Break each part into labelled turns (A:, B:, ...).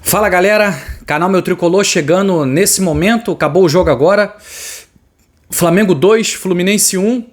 A: Fala galera, canal Meu Tricolor chegando nesse momento, acabou o jogo agora, Flamengo 2, Fluminense 1,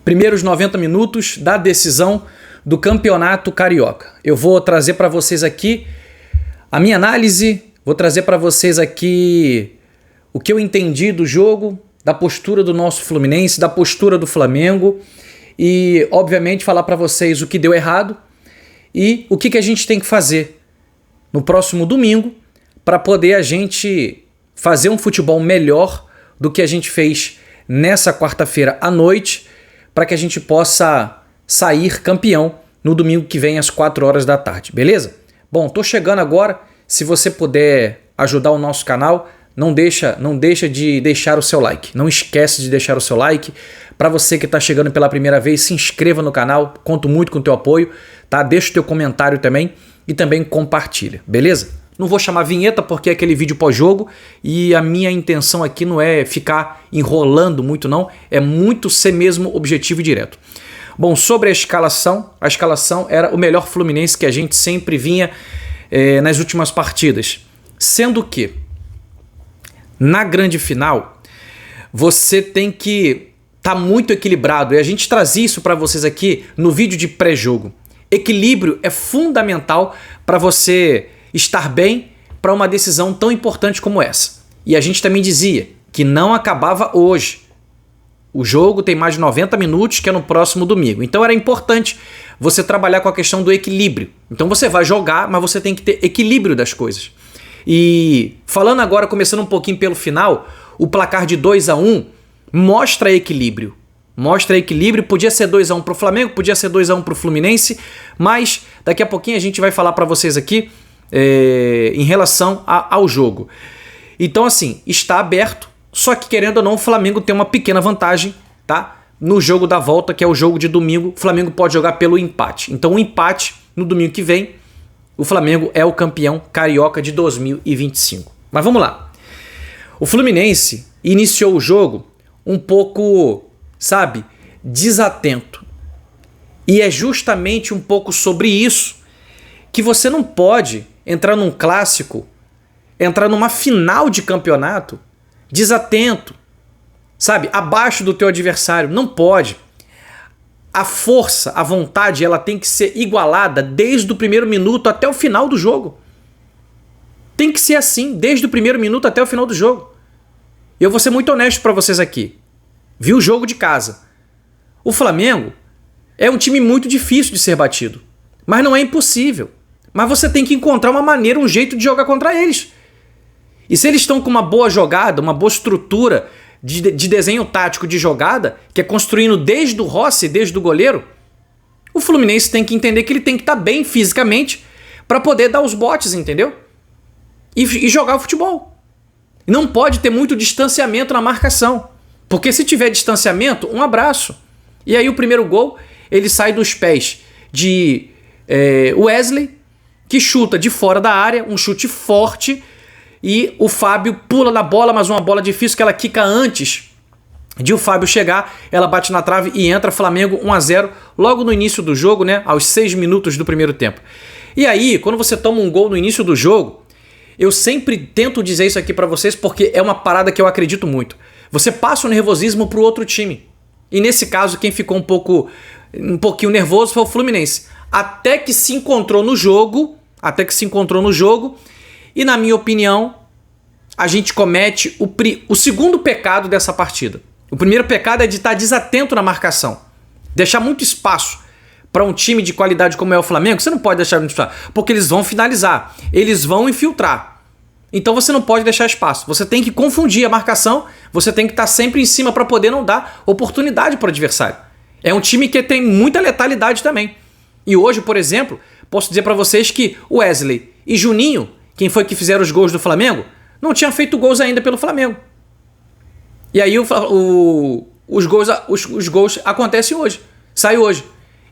A: primeiros 90 minutos da decisão do Campeonato Carioca. Eu vou trazer para vocês aqui a minha análise, vou trazer para vocês aqui o que eu entendi do jogo, da postura do nosso Fluminense, da postura do Flamengo e obviamente falar para vocês o que deu errado e o que a gente tem que fazer no próximo domingo para poder a gente fazer um futebol melhor do que a gente fez nessa quarta-feira à noite, para que a gente possa sair campeão no domingo que vem às 4 horas da tarde, beleza? Bom, tô chegando agora, se você puder ajudar o nosso canal, não deixa de deixar o seu like, não esquece de deixar o seu like. Para você que está chegando pela primeira vez, se inscreva no canal, conto muito com o teu apoio, tá? Deixa o teu comentário também e também compartilha, beleza? Não vou chamar vinheta porque é aquele vídeo pós-jogo e a minha intenção aqui não é ficar enrolando muito não, é muito ser mesmo objetivo e direto. Bom, sobre a escalação era o melhor Fluminense que a gente sempre vinha nas últimas partidas, sendo que na grande final você tem que estar muito equilibrado e a gente trazia isso para vocês aqui no vídeo de pré-jogo. Equilíbrio é fundamental para você estar bem para uma decisão tão importante como essa. E a gente também dizia que não acabava hoje. O jogo tem mais de 90 minutos, que é no próximo domingo. Então era importante você trabalhar com a questão do equilíbrio. Então você vai jogar, mas você tem que ter equilíbrio das coisas. E falando agora, começando um pouquinho pelo final, o placar de 2-1 mostra equilíbrio. Mostra equilíbrio, podia ser 2-1 para o Flamengo, podia ser 2-1 para o Fluminense, mas daqui a pouquinho a gente vai falar para vocês aqui em relação ao jogo. Então assim, está aberto, só que querendo ou não o Flamengo tem uma pequena vantagem, tá? No jogo da volta, que é o jogo de domingo, o Flamengo pode jogar pelo empate. Então o empate no domingo que vem, o Flamengo é o campeão carioca de 2025. Mas vamos lá. O Fluminense iniciou o jogo um pouco, sabe, desatento. E é justamente um pouco sobre isso que você não pode entrar num clássico, entrar numa final de campeonato desatento, sabe, abaixo do teu adversário. Não pode. A força, a vontade, ela tem que ser igualada desde o primeiro minuto até o final do jogo. Tem que ser assim, desde o primeiro minuto até o final do jogo. Eu vou ser muito honesto para vocês aqui. Vi o jogo de casa. O Flamengo é um time muito difícil de ser batido. Mas não é impossível. Mas você tem que encontrar uma maneira, um jeito de jogar contra eles. E se eles estão com uma boa jogada, uma boa estrutura de desenho tático de jogada, que é construindo desde o Rossi, desde o goleiro, o Fluminense tem que entender que ele tem que estar bem fisicamente para poder dar os botes, entendeu? E jogar o futebol. Não pode ter muito distanciamento na marcação. Porque se tiver distanciamento, um abraço. E aí o primeiro gol, ele sai dos pés de Wesley, que chuta de fora da área, um chute forte, e o Fábio pula na bola, mas uma bola difícil que ela quica antes de o Fábio chegar, ela bate na trave e entra. Flamengo 1-0 logo no início do jogo, né, aos 6 minutos do primeiro tempo. E aí, quando você toma um gol no início do jogo, eu sempre tento dizer isso aqui pra vocês porque é uma parada que eu acredito muito. Você passa o nervosismo pro outro time. E nesse caso, quem ficou um pouquinho nervoso foi o Fluminense. Até que se encontrou no jogo, e na minha opinião, a gente comete o segundo pecado dessa partida. O primeiro pecado é de estar desatento na marcação. Deixar muito espaço para um time de qualidade como é o Flamengo, você não pode deixar muito espaço, porque eles vão finalizar, eles vão infiltrar. Então você não pode deixar espaço. Você tem que confundir a marcação, você tem que estar sempre em cima para poder não dar oportunidade para o adversário. É um time que tem muita letalidade também. E hoje, por exemplo, posso dizer para vocês que o Wesley e Juninho, quem foi que fizeram os gols do Flamengo, não tinham feito gols ainda pelo Flamengo. E aí os gols acontecem hoje, sai hoje.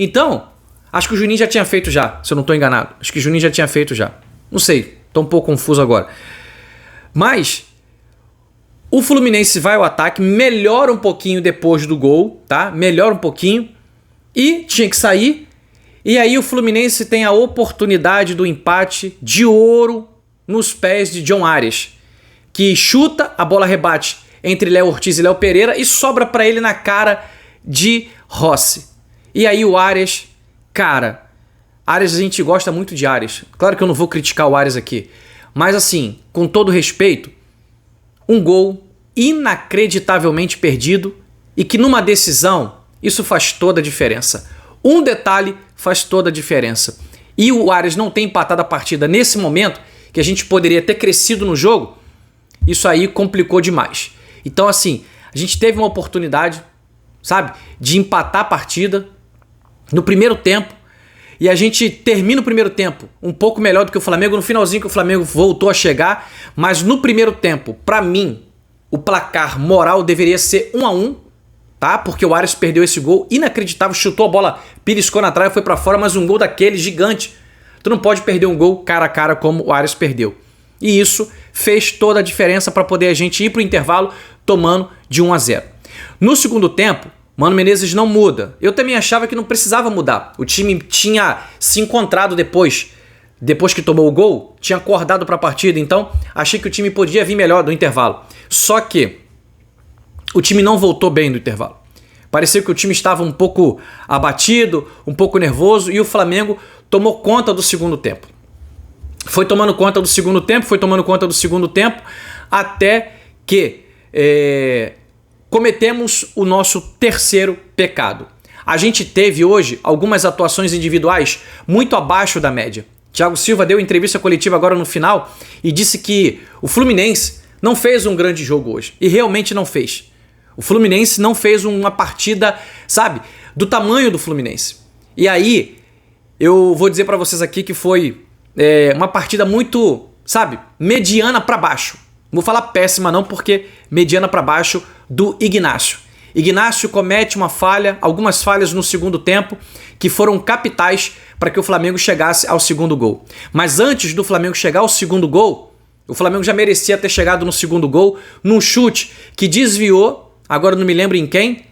A: Então, acho que o Juninho já tinha feito já, se eu não estou enganado. Acho que o Juninho já tinha feito já. Não sei, estou um pouco confuso agora. Mas o Fluminense vai ao ataque, melhora um pouquinho depois do gol, tá? Melhora um pouquinho e tinha que sair. E aí o Fluminense tem a oportunidade do empate de ouro nos pés de John Arias, que chuta, a bola rebate entre Léo Ortiz e Léo Pereira e sobra para ele na cara de Rossi. E aí o Arias, cara, Arias, a gente gosta muito de Arias. Claro que eu não vou criticar o Arias aqui, mas assim, com todo respeito, um gol inacreditavelmente perdido e que numa decisão isso faz toda a diferença. Um detalhe faz toda a diferença. E o Arias não tem empatado a partida nesse momento, que a gente poderia ter crescido no jogo, isso aí complicou demais. Então assim, a gente teve uma oportunidade, sabe, de empatar a partida no primeiro tempo, e a gente termina o primeiro tempo um pouco melhor do que o Flamengo, no finalzinho que o Flamengo voltou a chegar, mas no primeiro tempo, pra mim, o placar moral deveria ser 1-1, tá? Porque o Arias perdeu esse gol inacreditável, chutou a bola, piriscou na trave, foi pra fora, mas um gol daquele gigante. Tu não pode perder um gol cara a cara como o Arias perdeu. E isso fez toda a diferença para poder a gente ir pro intervalo tomando de 1-0. No segundo tempo, Mano Menezes não muda. Eu também achava que não precisava mudar. O time tinha se encontrado depois que tomou o gol, tinha acordado para a partida, então achei que o time podia vir melhor do intervalo. Só que o time não voltou bem do intervalo. Pareceu que o time estava um pouco abatido, um pouco nervoso, e o Flamengo tomou conta do segundo tempo. Foi tomando conta do segundo tempo, até que cometemos o nosso terceiro pecado. A gente teve hoje algumas atuações individuais muito abaixo da média. Thiago Silva deu entrevista coletiva agora no final e disse que o Fluminense não fez um grande jogo hoje. E realmente não fez. O Fluminense não fez uma partida, sabe, do tamanho do Fluminense. E aí, eu vou dizer pra vocês aqui que foi uma partida muito, sabe, mediana pra baixo. Não vou falar péssima não, porque mediana pra baixo do Ignacio. Ignacio comete uma falha, algumas falhas no segundo tempo, que foram capitais para que o Flamengo chegasse ao segundo gol. Mas antes do Flamengo chegar ao segundo gol, o Flamengo já merecia ter chegado no segundo gol, num chute que desviou, agora não me lembro em quem,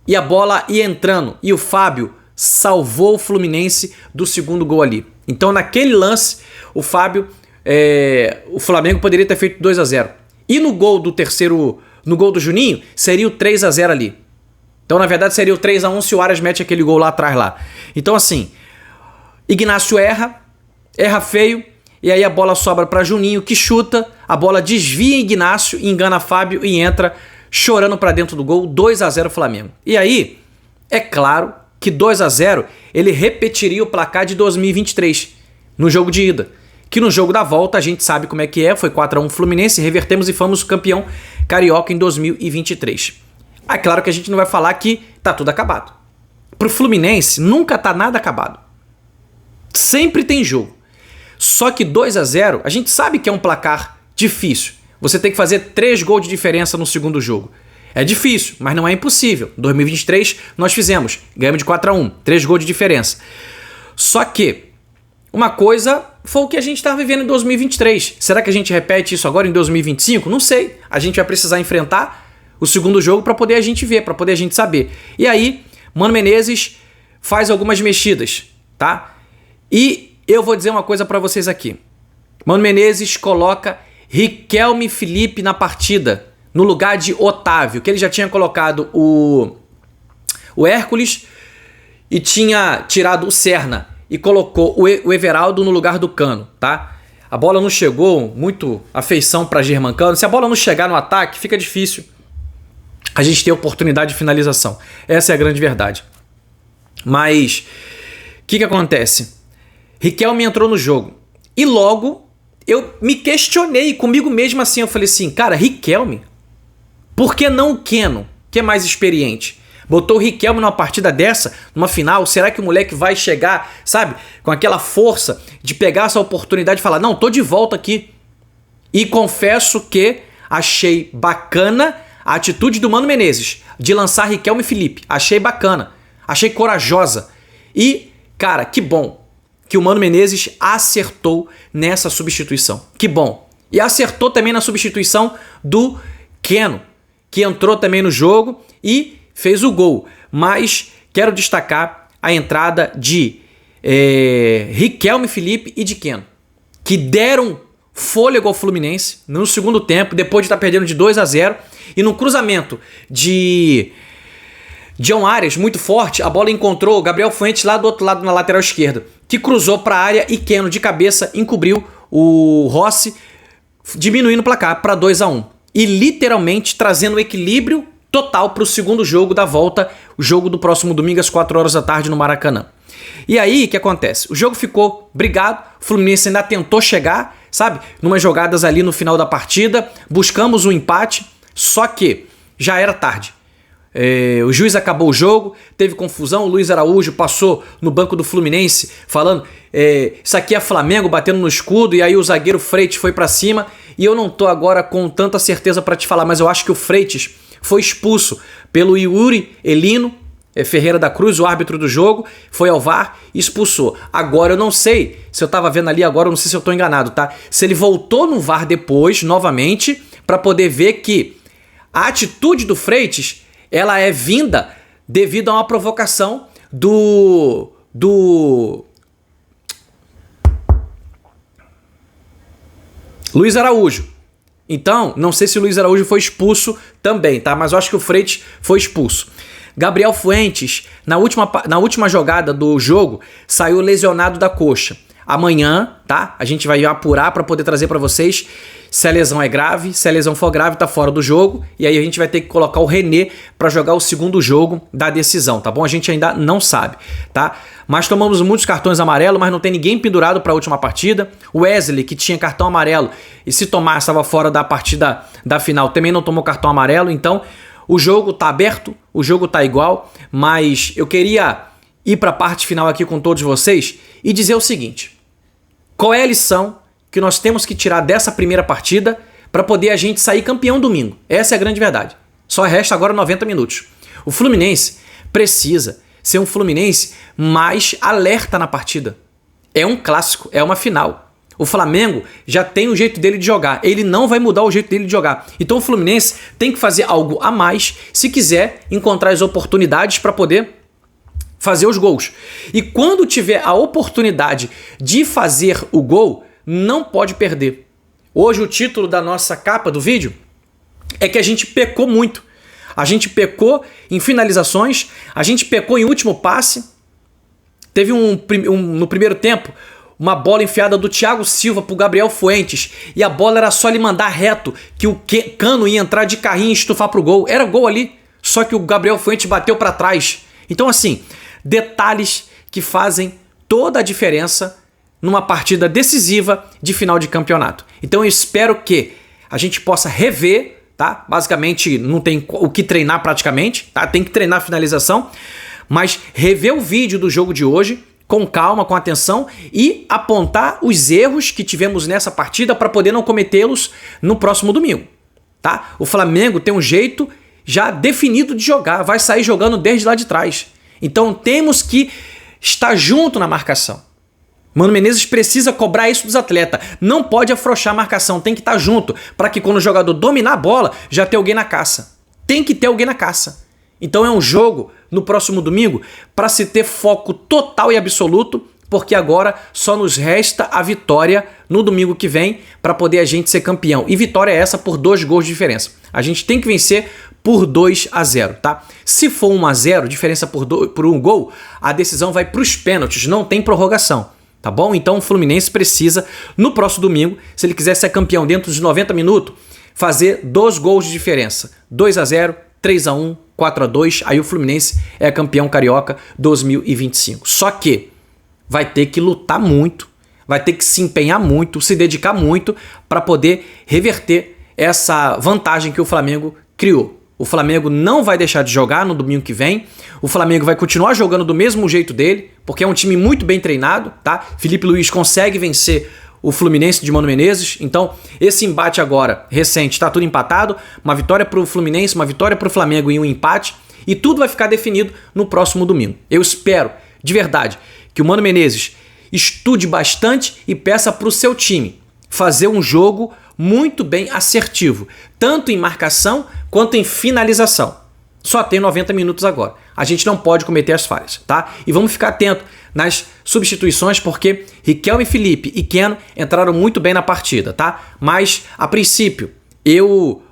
A: e a bola ia entrando. E o Fábio salvou o Fluminense do segundo gol ali. Então naquele lance, o Flamengo poderia ter feito 2-0. E no gol do terceiro, no gol do Juninho, seria o 3-0 ali. Então, na verdade, seria o 3-1 se o Arias mete aquele gol lá atrás lá. Então, assim, Ignacio erra feio, e aí a bola sobra para Juninho, que chuta, a bola desvia em Ignacio, engana Fábio e entra chorando para dentro do gol, 2-0 Flamengo. E aí, é claro que 2-0 ele repetiria o placar de 2023, no jogo de ida. Que no jogo da volta a gente sabe como é que é, foi 4-1 Fluminense, revertemos e fomos campeão carioca em 2023. É claro que a gente não vai falar que tá tudo acabado. Pro Fluminense nunca tá nada acabado. Sempre tem jogo. Só que 2-0, a gente sabe que é um placar difícil. Você tem que fazer 3 gols de diferença no segundo jogo. É difícil, mas não é impossível. Em 2023 nós fizemos, ganhamos de 4-1, 3 gols de diferença. Só que uma coisa foi o que a gente estava vivendo em 2023. Será que a gente repete isso agora em 2025? Não sei. A gente vai precisar enfrentar o segundo jogo para poder a gente ver, para poder a gente saber. E aí, Mano Menezes faz algumas mexidas, tá? E eu vou dizer uma coisa para vocês aqui. Mano Menezes coloca Riquelme Felipe na partida, no lugar de Otávio, que ele já tinha colocado o Hércules e tinha tirado o Serna. E colocou o Everaldo no lugar do Cano, tá? A bola não chegou, muito afeição para Germancano. Se a bola não chegar no ataque, fica difícil a gente ter oportunidade de finalização. Essa é a grande verdade. Mas, o que acontece? Riquelme entrou no jogo. E logo, eu me questionei comigo mesmo assim. Eu falei assim, cara, Riquelme? Por que não o Keno, que é mais experiente? Botou o Riquelme numa partida dessa, numa final, será que o moleque vai chegar, sabe, com aquela força de pegar essa oportunidade e falar, não, tô de volta aqui. E confesso que achei bacana a atitude do Mano Menezes de lançar Riquelme Felipe. Achei bacana, achei corajosa. E, cara, que bom que o Mano Menezes acertou nessa substituição. Que bom. E acertou também na substituição do Keno, que entrou também no jogo e fez o gol, mas quero destacar a entrada de Riquelme, Felipe e de Keno, que deram fôlego ao Fluminense no segundo tempo, depois de estar perdendo de 2-0, e no cruzamento de John Arias, muito forte, a bola encontrou o Gabriel Fuentes lá do outro lado na lateral esquerda, que cruzou para a área e Keno de cabeça encobriu o Rossi, diminuindo o placar para 2-1 e literalmente trazendo um equilíbrio total para o segundo jogo da volta, o jogo do próximo domingo às 4 horas da tarde no Maracanã. E aí, o que acontece? O jogo ficou brigado, o Fluminense ainda tentou chegar, sabe? Numas jogadas ali no final da partida, buscamos um empate, só que já era tarde. O juiz acabou o jogo, teve confusão, o Luiz Araújo passou no banco do Fluminense falando isso aqui é Flamengo, batendo no escudo, e aí o zagueiro Freitas foi pra cima, e eu não tô agora com tanta certeza pra te falar, mas eu acho que o Freitas foi expulso pelo Yuri Elino Ferreira da Cruz, o árbitro do jogo, foi ao VAR e expulsou. Agora eu não sei, se eu tava vendo ali agora, eu não sei se eu tô enganado, tá? Se ele voltou no VAR depois, novamente, pra poder ver que a atitude do Freitas, ela é vinda devido a uma provocação do Luiz Araújo. Então, não sei se o Luiz Araújo foi expulso também, tá? Mas eu acho que o Freitas foi expulso. Gabriel Fuentes, na última jogada do jogo, saiu lesionado da coxa. Amanhã, tá? A gente vai apurar para poder trazer para vocês se a lesão é grave. Se a lesão for grave, tá fora do jogo. E aí a gente vai ter que colocar o René para jogar o segundo jogo da decisão, tá bom? A gente ainda não sabe, tá? Mas tomamos muitos cartões amarelos, mas não tem ninguém pendurado para a última partida. O Wesley, que tinha cartão amarelo e se tomar estava fora da partida da final, também não tomou cartão amarelo. Então, o jogo tá aberto, o jogo tá igual, mas eu queria ir para a parte final aqui com todos vocês e dizer o seguinte: qual é a lição que nós temos que tirar dessa primeira partida para poder a gente sair campeão domingo? Essa é a grande verdade. Só resta agora 90 minutos. O Fluminense precisa ser um Fluminense mais alerta na partida. É um clássico, é uma final. O Flamengo já tem o jeito dele de jogar. Ele não vai mudar o jeito dele de jogar. Então o Fluminense tem que fazer algo a mais se quiser encontrar as oportunidades para poder fazer os gols. E quando tiver a oportunidade de fazer o gol, não pode perder. Hoje o título da nossa capa do vídeo é que a gente pecou muito. A gente pecou em finalizações, a gente pecou em último passe. Teve no primeiro tempo uma bola enfiada do Thiago Silva pro Gabriel Fuentes e a bola era só ele mandar reto, que o Cano ia entrar de carrinho e estufar pro gol. Era gol ali, só que o Gabriel Fuentes bateu para trás. Então assim, detalhes que fazem toda a diferença numa partida decisiva de final de campeonato. Então eu espero que a gente possa rever, tá? Basicamente não tem o que treinar praticamente, tá? Tem que treinar a finalização, mas rever o vídeo do jogo de hoje com calma, com atenção e apontar os erros que tivemos nessa partida para poder não cometê-los no próximo domingo, tá? O Flamengo tem um jeito já definido de jogar, vai sair jogando desde lá de trás. Então temos que estar junto na marcação. Mano Menezes precisa cobrar isso dos atletas. Não pode afrouxar a marcação, tem que estar junto para que quando o jogador dominar a bola, já ter alguém na caça. Tem que ter alguém na caça. Então é um jogo no próximo domingo para se ter foco total e absoluto, porque agora só nos resta a vitória no domingo que vem para poder a gente ser campeão. E vitória é essa por 2 gols de diferença. A gente tem que vencer por 2-0, tá? Se for 1-0, diferença por 1 gol, a decisão vai para os pênaltis, não tem prorrogação. Tá bom? Então o Fluminense precisa, no próximo domingo, se ele quiser ser campeão dentro dos 90 minutos, fazer 2 gols de diferença. 2-0, 3-1, 4-2, aí o Fluminense é campeão carioca 2025. Só que vai ter que lutar muito, vai ter que se empenhar muito, se dedicar muito para poder reverter essa vantagem que o Flamengo criou. O Flamengo não vai deixar de jogar no domingo que vem. O Flamengo vai continuar jogando do mesmo jeito dele, porque é um time muito bem treinado, tá? Felipe Luiz consegue vencer o Fluminense de Mano Menezes. Então, esse embate agora, recente, tá tudo empatado. Uma vitória pro Fluminense, uma vitória pro Flamengo e um empate. E tudo vai ficar definido no próximo domingo. Eu espero, de verdade, que o Mano Menezes estude bastante e peça pro seu time fazer um jogo muito bem assertivo, tanto em marcação quanto em finalização. Só tem 90 minutos agora. A gente não pode cometer as falhas, tá? E vamos ficar atento nas substituições, porque Riquelme, Felipe e Keno entraram muito bem na partida, tá? Mas, a princípio,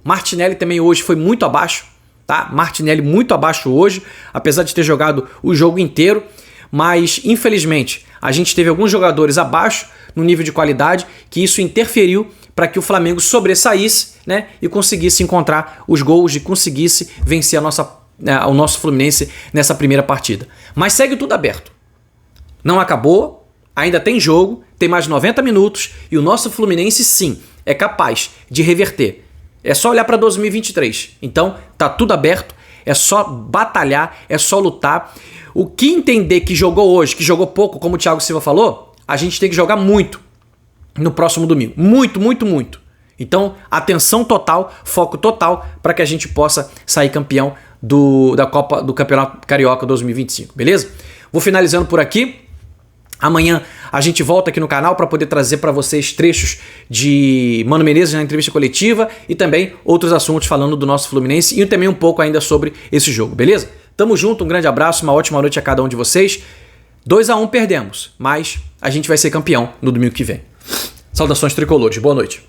A: Martinelli também hoje foi muito abaixo, tá? Martinelli muito abaixo hoje, apesar de ter jogado o jogo inteiro, mas, infelizmente, a gente teve alguns jogadores abaixo no nível de qualidade, que isso interferiu para que o Flamengo sobressaísse, né, e conseguisse encontrar os gols e conseguisse vencer o nosso Fluminense nessa primeira partida. Mas segue tudo aberto. Não acabou, ainda tem jogo, tem mais 90 minutos e o nosso Fluminense, sim, é capaz de reverter. É só olhar para 2023. Então, tá tudo aberto, é só batalhar, é só lutar. O que entender que jogou hoje, que jogou pouco, como o Thiago Silva falou, a gente tem que jogar muito no próximo domingo. Muito, muito, muito. Então, atenção total, foco total para que a gente possa sair campeão da Copa do Campeonato Carioca 2025, beleza? Vou finalizando por aqui. Amanhã a gente volta aqui no canal para poder trazer para vocês trechos de Mano Menezes na entrevista coletiva e também outros assuntos falando do nosso Fluminense e também um pouco ainda sobre esse jogo, beleza? Tamo junto, um grande abraço, uma ótima noite a cada um de vocês. 2-1 perdemos, mas a gente vai ser campeão no domingo que vem. Saudações tricolores, boa noite.